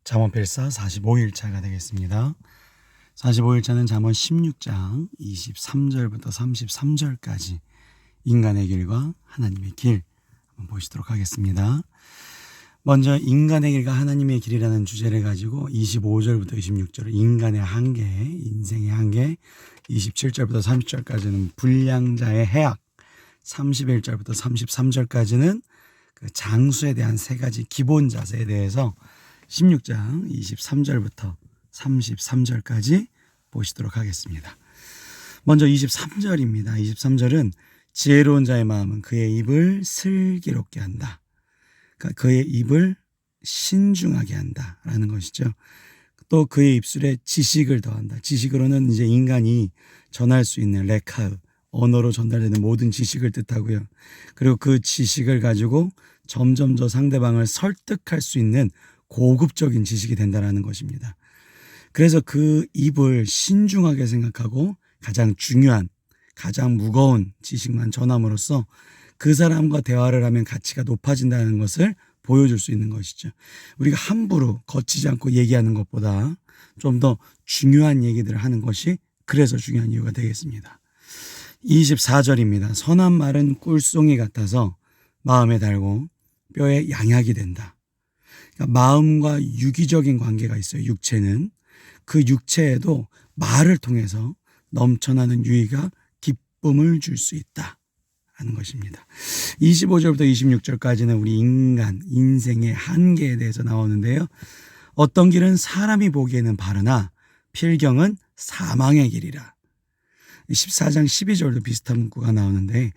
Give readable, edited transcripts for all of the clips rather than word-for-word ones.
잠언 필사 45일차가 되겠습니다. 45일차는 잠언 16장 23절부터 33절까지 인간의 길과 하나님의 길 한번 보시도록 하겠습니다. 먼저 인간의 길과 하나님의 길이라는 주제를 가지고 25절부터 26절 인간의 한계, 인생의 한계, 27절부터 30절까지는 불량자의 해악, 31절부터 33절까지는 그 장수에 대한 세 가지 기본 자세에 대해서 16장 23절부터 33절까지 보시도록 하겠습니다. 먼저 23절입니다. 23절은 지혜로운 자의 마음은 그의 입을 슬기롭게 한다. 그러니까 그의 입을 신중하게 한다라는 것이죠. 또 그의 입술에 지식을 더한다. 지식으로는 이제 인간이 전할 수 있는 레카흐, 언어로 전달되는 모든 지식을 뜻하고요. 그리고 그 지식을 가지고 점점 더 상대방을 설득할 수 있는 고급적인 지식이 된다는 것입니다. 그래서 그 입을 신중하게 생각하고 가장 중요한, 가장 무거운 지식만 전함으로써 그 사람과 대화를 하면 가치가 높아진다는 것을 보여줄 수 있는 것이죠. 우리가 함부로 거치지 않고 얘기하는 것보다 좀 더 중요한 얘기들을 하는 것이 그래서 중요한 이유가 되겠습니다. 24절입니다. 선한 말은 꿀송이 같아서 마음에 달고 뼈에 양약이 된다. 그러니까 마음과 유기적인 관계가 있어요. 육체는. 그 육체에도 말을 통해서 넘쳐나는 유의가 기쁨을 줄 수 있다 하는 것입니다. 25절부터 26절까지는 우리 인생의 한계에 대해서 나오는데요. 어떤 길은 사람이 보기에는 바르나 필경은 사망의 길이라. 14장 12절도 비슷한 문구가 나오는데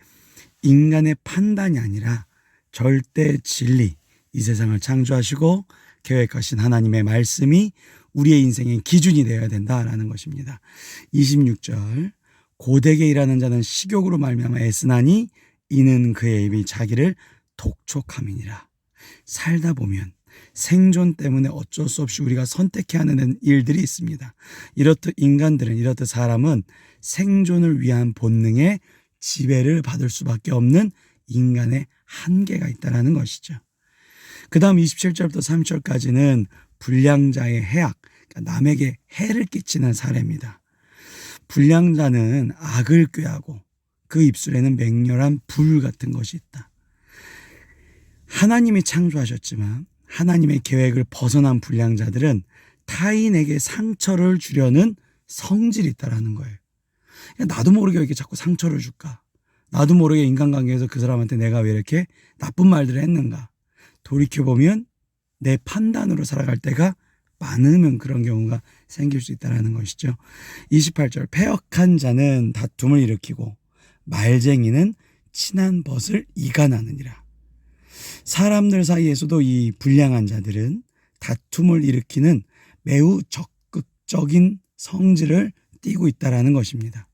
인간의 판단이 아니라 절대 진리, 이 세상을 창조하시고 계획하신 하나님의 말씀이 우리의 인생의 기준이 되어야 된다라는 것입니다. 26절 고되게 일하는 자는 식욕으로 말미암아 애쓰나니 이는 그의 입이 자기를 독촉함이니라. 살다 보면 생존 때문에 어쩔 수 없이 우리가 선택해야 하는 일들이 있습니다. 이렇듯 인간들은, 이렇듯 사람은 생존을 위한 본능에 지배를 받을 수밖에 없는 인간의 한계가 있다는 것이죠. 그 다음 27절부터 30절까지는 불량자의 해악, 그러니까 남에게 해를 끼치는 사례입니다. 불량자는 악을 꾀하고 그 입술에는 맹렬한 불 같은 것이 있다. 하나님이 창조하셨지만 하나님의 계획을 벗어난 불량자들은 타인에게 상처를 주려는 성질이 있다는 거예요. 나도 모르게 왜 이렇게 자꾸 상처를 줄까? 나도 모르게 인간관계에서 그 사람한테 내가 왜 이렇게 나쁜 말들을 했는가? 돌이켜보면 내 판단으로 살아갈 때가 많으면 그런 경우가 생길 수 있다는 것이죠. 28절 패역한 자는 다툼을 일으키고 말쟁이는 친한 벗을 이간하느니라. 사람들 사이에서도 이 불량한 자들은 다툼을 일으키는 매우 적극적인 성질을 띠고 있다는 것입니다.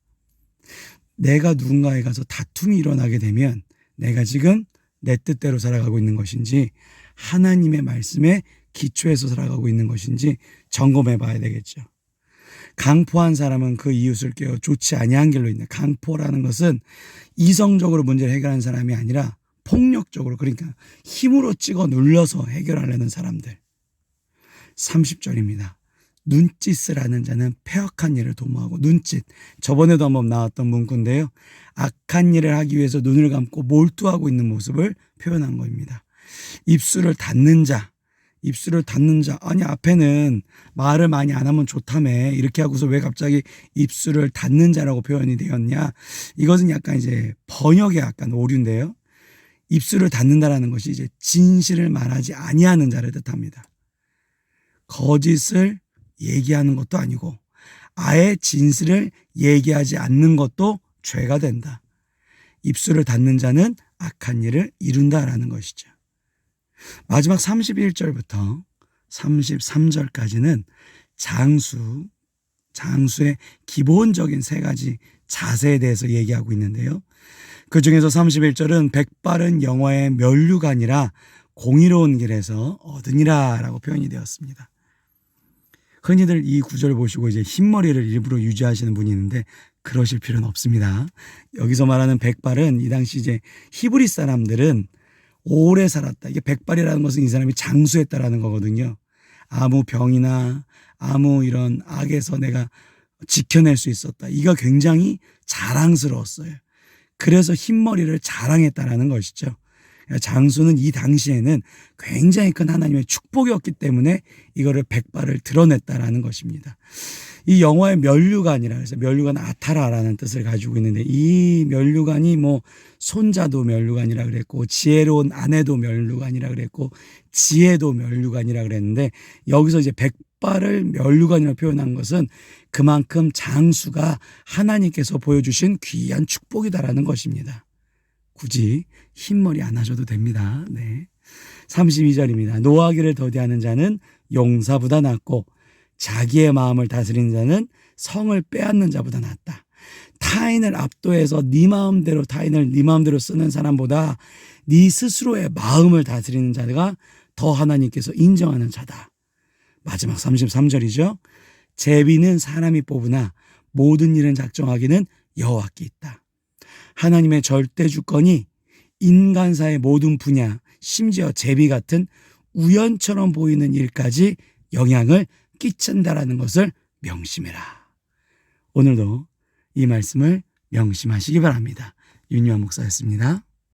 내가 누군가에 가서 다툼이 일어나게 되면 내가 지금 내 뜻대로 살아가고 있는 것인지 하나님의 말씀에 기초해서 살아가고 있는 것인지 점검해 봐야 되겠죠. 강포한 사람은 그 이웃을 깨어 좋지 아니한 길로 있네. 강포라는 것은 이성적으로 문제를 해결하는 사람이 아니라 폭력적으로, 그러니까 힘으로 찍어 눌러서 해결하려는 사람들. 30절입니다. 눈짓을 하는 자는 패역한 일을 도모하고, 눈짓, 저번에도 한번 나왔던 문구인데요. 악한 일을 하기 위해서 눈을 감고 몰두하고 있는 모습을 표현한 겁니다. 입술을 닫는 자, 아니 앞에는 말을 많이 안 하면 좋다며 이렇게 하고서 왜 갑자기 입술을 닫는 자라고 표현이 되었냐. 이것은 약간 이제 번역의 약간 오류인데요. 입술을 닫는다라는 것이 이제 진실을 말하지 아니하는 자를 뜻합니다. 거짓을 얘기하는 것도 아니고 아예 진실을 얘기하지 않는 것도 죄가 된다. 입술을 닫는 자는 악한 일을 이룬다라는 것이죠. 마지막 31절부터 33절까지는 장수의 기본적인 세 가지 자세에 대해서 얘기하고 있는데요. 그 중에서 31절은 백발은 영화의 면류가 아니라 공의로운 길에서 얻으니라 라고 표현이 되었습니다. 흔히들 이 구절을 보시고 이제 흰머리를 일부러 유지하시는 분이 있는데 그러실 필요는 없습니다. 여기서 말하는 백발은 이 당시 이제 히브리 사람들은 오래 살았다. 이게 백발이라는 것은 이 사람이 장수했다라는 거거든요. 아무 병이나 아무 이런 악에서 내가 지켜낼 수 있었다. 이가 굉장히 자랑스러웠어요. 그래서 흰머리를 자랑했다라는 것이죠. 장수는 이 당시에는 굉장히 큰 하나님의 축복이었기 때문에 이거를 백발을 드러냈다라는 것입니다. 이 영어의 면류관이라 해서 면류관 아타라라는 뜻을 가지고 있는데 이 면류관이 뭐 손자도 면류관이라 그랬고 지혜로운 아내도 면류관이라 그랬고 지혜도 면류관이라 그랬는데 여기서 이제 백발을 면류관이라고 표현한 것은 그만큼 장수가 하나님께서 보여주신 귀한 축복이다라는 것입니다. 굳이 흰머리 안 하셔도 됩니다. 네. 32절입니다. 노하기를 더디하는 자는 용사보다 낫고 자기의 마음을 다스리는 자는 성을 빼앗는 자보다 낫다. 타인을 압도해서 네 마음대로 타인을 네 마음대로 쓰는 사람보다 네 스스로의 마음을 다스리는 자가 더 하나님께서 인정하는 자다. 마지막 33절이죠. 제비는 사람이 뽑으나 모든 일은 작정하기는 여호와께 있다. 하나님의 절대 주권이 인간사의 모든 분야, 심지어 제비 같은 우연처럼 보이는 일까지 영향을 끼친다라는 것을 명심해라. 오늘도 이 말씀을 명심하시기 바랍니다. 윤유한 목사였습니다.